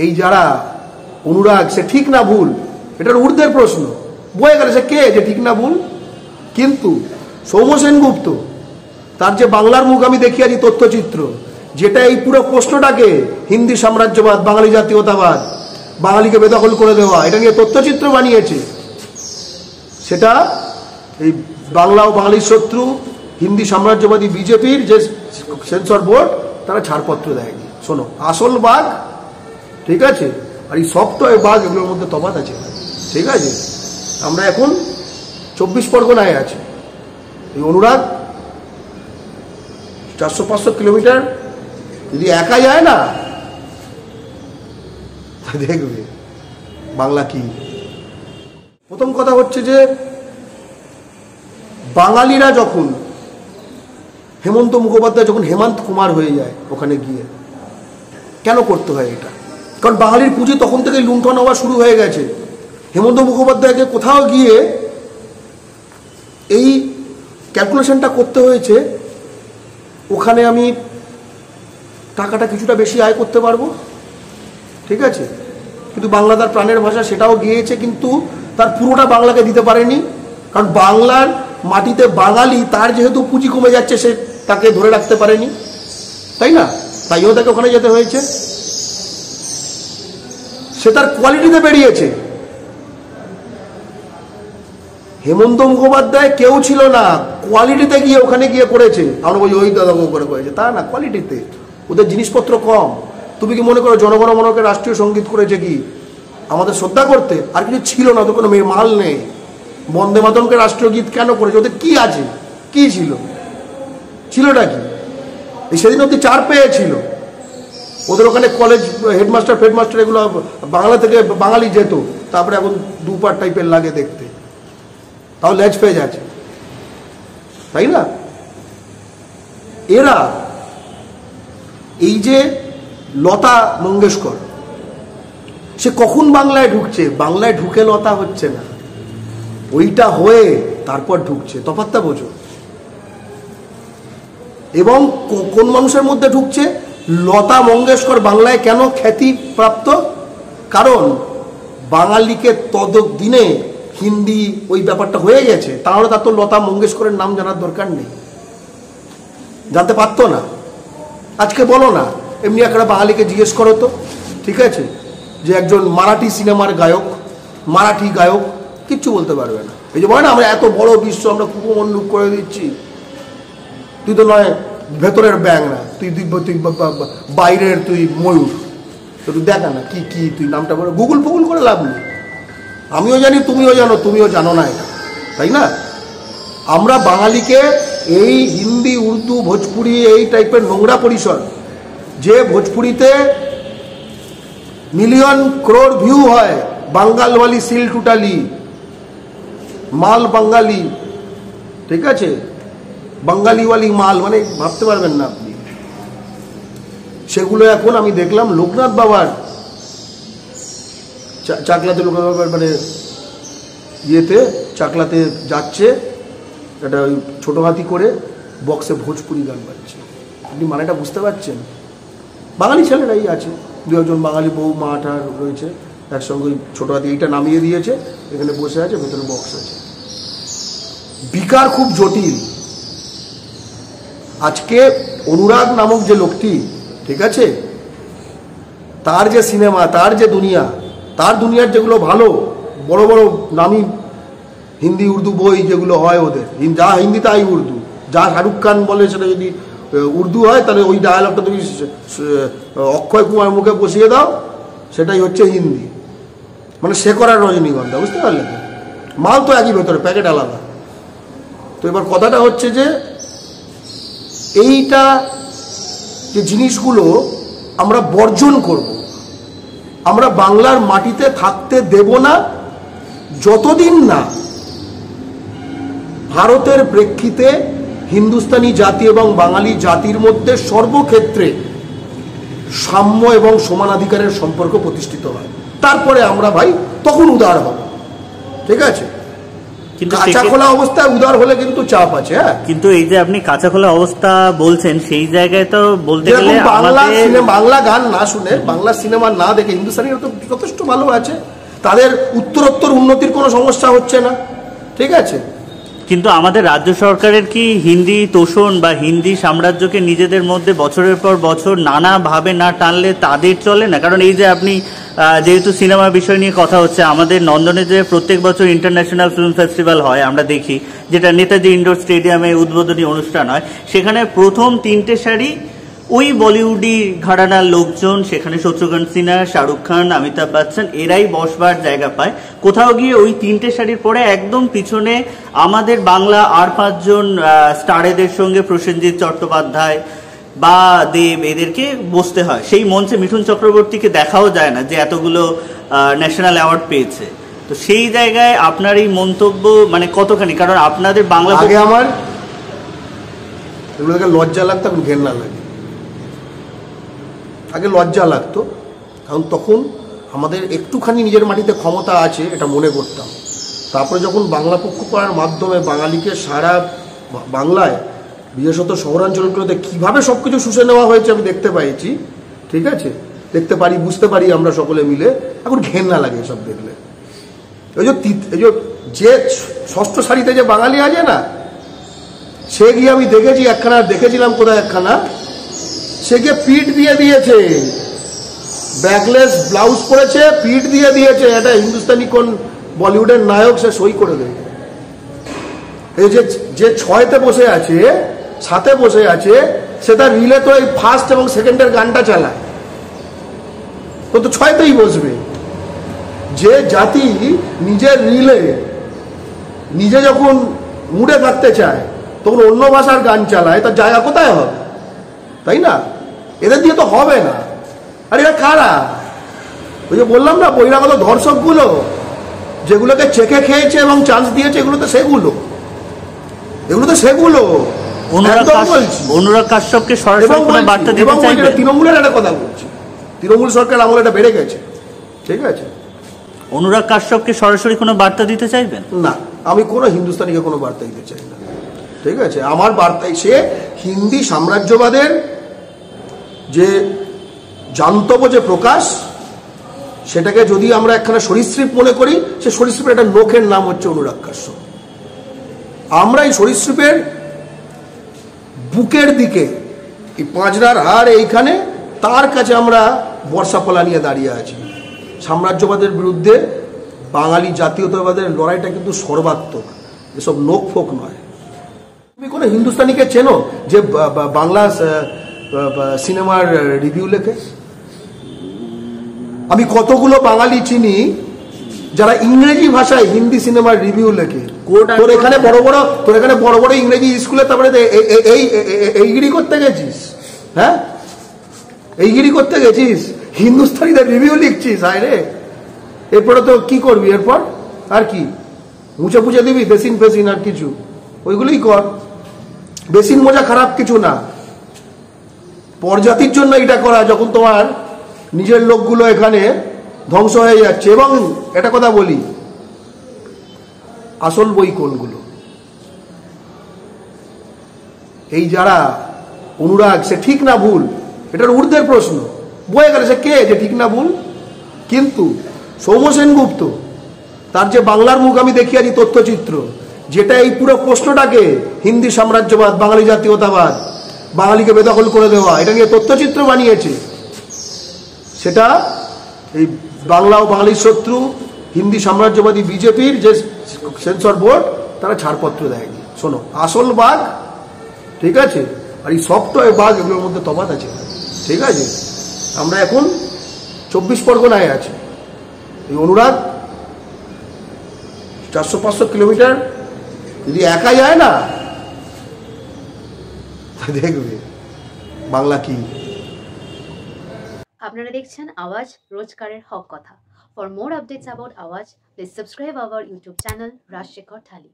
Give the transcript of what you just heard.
এই যারা অনুরাগ, সে ঠিক না ভুল, এটার ঊর্ধ্বের প্রশ্ন, বয়ে গেলে সে কে যে ঠিক না ভুল। কিন্তু সৌম্য সেনগুপ্ত, তার যে বাংলার মুখ আমি দেখিয়েছি তথ্যচিত্র, যেটা এই পুরো প্রশ্নটাকে হিন্দি সাম্রাজ্যবাদ, বাঙালি জাতীয়তাবাদ, বাঙালিকে বেদখল করে দেওয়া, এটা নিয়ে তথ্যচিত্র বানিয়েছে, সেটা এই বাংলা ও বাঙালির শত্রু হিন্দি সাম্রাজ্যবাদী বিজেপির যে সেন্সর বোর্ড, তারা ছাড়পত্র দেয়নি। শোনো, আসল বাঘ, ঠিক আছে, আর এই সফটওয়্যার বাঘ, এগুলোর মধ্যে তফাৎ আছে, ঠিক আছে। আমরা এখন 24 পরগনায় আছি। এই অনুরাগ 400-500 কিলোমিটার যদি একা যায় না, দেখবে বাংলা কি। প্রথম কথা হচ্ছে যে বাঙালিরা যখন, হেমন্ত মুখোপাধ্যায় যখন হেমন্ত কুমার হয়ে যায় ওখানে গিয়ে, কেন করতে হয় এটা? কারণ বাঙালির পুঁজি তখন থেকে লুণ্ঠন হওয়া শুরু হয়ে গেছে। হেমন্ত মুখোপাধ্যায়কে কোথাও গিয়ে এই ক্যালকুলেশনটা করতে হয়েছে, ওখানে আমি টাকাটা কিছুটা বেশি আয় করতে পারবো, ঠিক আছে। কিন্তু বাংলা তার প্রাণের ভাষা, সেটাও গিয়েছে, কিন্তু তার পুরোটা বাংলাকে দিতে পারেনি। কারণ বাংলার মাটিতে বাঙালি, তার যেহেতু পুঁজি কমে যাচ্ছে, সে তাকে ধরে রাখতে পারেনি, তাই না? তাইও তাকে ওখানে যেতে হয়েছে। সে তার কোয়ালিটিতে বেরিয়েছে। হেমন্ত মুখোপাধ্যায় কেউ ছিল না, কোয়ালিটিতে গিয়ে ওখানে গিয়ে করেছে। আমরা বলি ওই দাদা করে করেছে, তা না, কোয়ালিটিতে। ওদের জিনিসপত্র কম। তুমি কি মনে করো জনগণ মনকে রাষ্ট্রীয় সঙ্গীত করেছে কি আমাদের শ্রদ্ধা করতে? আর কিছু ছিল না, ওদের কোনো মাল নেই। বন্দে মাতরমকে রাষ্ট্রীয় গীত কেন করেছে? ওদের কি আছে, কি ছিল, ছিলটা কি? এই সেদিন অব্দি 4 পেয়েছিল। ওদের ওখানে কলেজ হেডমাস্টার ফেডমাস্টার এগুলো বাংলা থেকে বাঙালি যেত, তারপরে এখন 2 পার্ট টাইপের লাগে দেখতে, তাও লেজ পেয়ে যাচ্ছে, তাই না? এরা এই যে লতা মঙ্গেশকর, সে কখন বাংলায় ঢুকছে? বাংলায় ঢুকে লতা হচ্ছে না, ওইটা হয়ে তারপর ঢুকছে। তফাৎটা বোঝো। এবং কোন মানুষের মধ্যে ঢুকছে? লতা মঙ্গেশকর বাংলায় কেন খ্যাতি প্রাপ্ত? কারণ বাঙালিকে ততদিনে হিন্দি ওই ব্যাপারটা হয়ে গেছে, তাহলে তার তো লতা মঙ্গেশকরের নাম জানার দরকার নেই, জানতে পারতো না। আজকে বলো না, এমনি একটা বাঙালিকে জিজ্ঞেস করো তো, ঠিক আছে, যে একজন মারাঠি সিনেমার গায়ক, মারাঠি গায়ক, কিচ্ছু বলতে পারবে না। এই যে বলে না, আমরা এত বড় বিশ্ব, আমরা কুকুমন্ডুক করে দিচ্ছি। তুই তো নয় ভেতরের ব্যাং না, তুই বাইরের, তুই ময়ূর। তো তুই দেখা না কি কি, তুই নামটা বলে গুগল ফুগুল করে লাভ নেই। আমিও জানি, তুমিও জানো, তুমিও জানো না এটা, তাই না? আমরা বাঙালিকে এই হিন্দি, উর্দু, ভোজপুরি, এই টাইপের নোংরা পরিসর, যে ভোজপুরিতে মিলিয়ন ক্রোড় ভিউ হয়, বাঙ্গালওয়ালি সিল টুটালি, মাল বাঙালি, ঠিক আছে, বাঙালিওয়ালি মাল, মানে ভাবতে পারবেন না আপনি। সেগুলো এখন আমি দেখলাম লোকনাথ বাবার, চাকলাতে লোকনাথ বাবার মানে ইয়েতে চাকলাতে যাচ্ছে, একটা ওই ছোটো হাতি করে বক্সে ভোজপুরি গান বাজছে। আপনি মানেটা বুঝতে পারছেন? বাঙালি ছেলেরাই আছে, 2-1 বাঙালি বউ মা ঠার রয়েছে একসঙ্গে। ওই ছোটো হাতি এইটা নামিয়ে দিয়েছে, এখানে বসে আছে, ভেতরে বক্স আছে। বিকার খুব জটিল। আজকে অনুরাগ নামক যে লোকটি, ঠিক আছে, তার যে সিনেমা, তার যে দুনিয়া, তার দুনিয়ার যেগুলো ভালো বড় বড় নামি হিন্দি উর্দু বই যেগুলো হয় ওদের, যা হিন্দি তাই উর্দু, যা শাহরুখ খান বলে সেটা যদি উর্দু হয়, তাহলে ওই ডায়ালগটা তুমি অক্ষয় কুমার মুখে বসিয়ে দাও, সেটাই হচ্ছে হিন্দি। মানে সে করার রজনীগন্ধা, বুঝতে পারলে তো? মাল তো একই, ভেতরে প্যাকেট আলাদা। তো এবার কথাটা হচ্ছে যে এইটা যে জিনিসগুলো আমরা বর্জন করব, আমরা বাংলার মাটিতে থাকতে দেব না যতদিন না ভারতের প্রেক্ষিতে হিন্দুস্তানি জাতি এবং বাঙালি জাতির মধ্যে সর্বক্ষেত্রে সাম্য এবং সমানাধিকারের সম্পর্ক প্রতিষ্ঠিত হয়। তারপরে আমরা ভাই তখন উদার হব, ঠিক আছে? কিন্তু কাঁচা খোলা অবস্থায় উদার হলে কিন্তু চাপ আছে। হ্যাঁ, কিন্তু এই যে আপনি কাঁচা খোলা অবস্থা বলছেন, সেই জায়গায় তো বলতে গেলে বাংলা গান না শুনে, বাংলা সিনেমা না দেখে হিন্দুস্তানিরা তো যথেষ্ট ভালো আছে, তাদের উত্তরোত্তর উন্নতির কোনো সমস্যা হচ্ছে না, ঠিক আছে। কিন্তু আমাদের রাজ্য সরকারের কি হিন্দি তোষণ বা হিন্দি সাম্রাজ্যকে নিজেদের মধ্যে বছরের পর বছর নানাভাবে না টানলে তাদের চলে না? কারণ এই যে আপনি যেহেতু সিনেমা বিষয় নিয়ে কথা হচ্ছে, আমাদের নন্দনে যে প্রত্যেক বছর ইন্টারন্যাশনাল ফিল্ম ফেস্টিভ্যাল হয় আমরা দেখি, যেটা নেতাজি ইন্ডোর স্টেডিয়ামে উদ্বোধনী অনুষ্ঠান হয়, সেখানে প্রথম 3টে সারি ওই বলিউডি ঘরানার লোকজন, সেখানে শত্রুঘ্ন সিনহা, শাহরুখ খান, অমিতাভ বচ্চন, এরাই বসবার জায়গা পায়। কোথাও গিয়ে ওই 3টে সারির পরে একদম পিছনে আমাদের বাংলা আর 5জন স্টারেদের সঙ্গে প্রসেনজিৎ চট্টোপাধ্যায় বা দেব এদেরকে বসতে হয়। সেই মঞ্চে মিঠুন চক্রবর্তীকে দেখাও যায় না, যে এতগুলো ন্যাশনাল অ্যাওয়ার্ড পেয়েছে। তো সেই জায়গায় আপনার এই মন্তব্য মানে কতখানি? কারণ আপনাদের বাংলা, আগে আমার এগুলোকে লজ্জা লাগতো, এখন ঘেন্না লাগে। আগে লজ্জা লাগতো, কারণ তখন আমাদের একটুখানি নিজের মাটিতে ক্ষমতা আছে এটা মনে করতাম। তারপরে যখন বাংলা পক্ষ করার মাধ্যমে বাঙালিকে সারা বাংলায়, বিশেষত শহরাঞ্চলগুলোতে কীভাবে সব কিছু শুষে নেওয়া হয়েছে আমি দেখতে পাইছি, ঠিক আছে, দেখতে পারি, বুঝতে পারি আমরা সকলে মিলে। এখন ঘেন্না লাগে এসব দেখলে। যে ষষ্ঠ সারিতে যে বাঙালি আছে না, সে গিয়ে আমি দেখেছি একখানা, দেখেছিলাম কোথায় একখানা, সে গিয়ে পিঠ দিয়ে দিয়েছে, ব্যাকলেস ব্লাউজ পরেছে, পিঠ দিয়ে দিয়েছে, এটা হিন্দুস্তানি কোন বলিউডের নায়ক, সে সই করে দেবে। এই যে 6তে বসে আছে, 7-এ বসে আছে, সে তার রিলে তো এই ফার্স্ট এবং সেকেন্ডের গানটা চালায়, তো 6তেই বসবে। যে জাতি নিজের রিলে নিজে যখন মুডে থাকতে চায়, তখন অন্য ভাষার গান চালায়, তার জায়গা কোথায় হবে? তাই না? এদের দিয়ে তো হবে না। আর এরা কারা? ওই যে বললাম না, বহিরাগত ধর্ষকগুলো, যেগুলোকে চেকে খেয়েছে এবং চান্স দিয়েছে, এগুলো তো সেগুলো। অনুরাগ কাশ্যপকে সরাসরি কোনো বার্তা দিতে চাইবেন? তৃণমূলের একটা কথা বলছি, তৃণমূল সরকার আমলে এটা বেড়ে গেছে, ঠিক আছে। অনুরাগ কাশ্যপকে সরাসরি কোনো বার্তা দিতে চাইবেন? না, আমি কোনো হিন্দুস্তানিকে কোনো বার্তা দিতে চাই না, ঠিক আছে। আমার বার্তায় সে হিন্দি সাম্রাজ্যবাদের যে জান্তব্য যে প্রকাশ, সেটাকে যদি আমরা একখানা সরীসৃপ মনে করি, সে সরীসৃপের একটা নখের নাম হচ্ছে অনুরাগ কাশ্যপ। আমরা এই সরীসৃপের বুকের দিকে, এই পাঁজরার হাড় এইখানে, তার কাছে আমরা বর্ষাপলা নিয়ে দাঁড়িয়ে আছি। সাম্রাজ্যবাদের বিরুদ্ধে বাঙালি জাতীয়তাবাদের লড়াইটা কিন্তু সর্বাত্মক, এসব নোক ফোক নয়। তুমি কোনো হিন্দুস্তানিকে চেনো যে বাংলা সিনেমার রিভিউ লেখে? আমি কতগুলো বাঙালি চিনি যারা ইংরেজি ভাষায় হিন্দি সিনেমার রিভিউ লেখে। তোর এখানে বড় বড় ইংরেজি স্কুলে, তারপরে এইগিরি করতে গেছিস? হ্যাঁ, এইগিরি করতে গেছিস, হিন্দুস্তানিদের রিভিউ লিখছিস? আয় রে, এরপরে তো কি করবি? এরপর আর কি মুছে পুছে দিবি? বেসিন ফেসিন আর কিছু ওইগুলোই কর। বেসিন মোজা খারাপ কিছু না, পরজাতির জন্য এটা করা, যখন তোমার নিজের লোকগুলো এখানে ধ্বংস হয়ে যাচ্ছে। এবং একটা কথা বলি, আসল বই কোনগুলো? এই যারা অনুরাগ, সে ঠিক না ভুল, এটার ঊর্ধ্বের প্রশ্ন। বয়ে গেলে সে কে যে ঠিক না ভুল? কিন্তু সৌম্য সেনগুপ্ত, তার যে বাংলার মুখ আমি দেখিয়েছি তথ্যচিত্র, যেটা এই পুরো প্রশ্নটাকে হিন্দি সাম্রাজ্যবাদ, বাঙালি জাতীয়তাবাদ, বাঙালিকে বেদখল করে দেওয়া, এটা নিয়ে তথ্যচিত্র বানিয়েছে, সেটা এই বাংলা ও বাঙালির শত্রু হিন্দি সাম্রাজ্যবাদী বিজেপির যে সেন্সর বোর্ড, তারা ছাড়পত্র দেয়নি। শোনো, আসল বাঘ, ঠিক আছে, আর এই সফটওয়্যার বাঘ, এগুলোর মধ্যে তফাৎ আছে, ঠিক আছে। আমরা এখন 24 পরগনায় আছি। এই অনুরাগ 400-500 কিলোমিটার যদি একা যায় না, দেখবে বাংলা কি। আপনারা দেখছেন আওয়াজ, রোজকারের হক কথা। For more updates about Awaaz, please subscribe our YouTube channel Rajshekhar thali.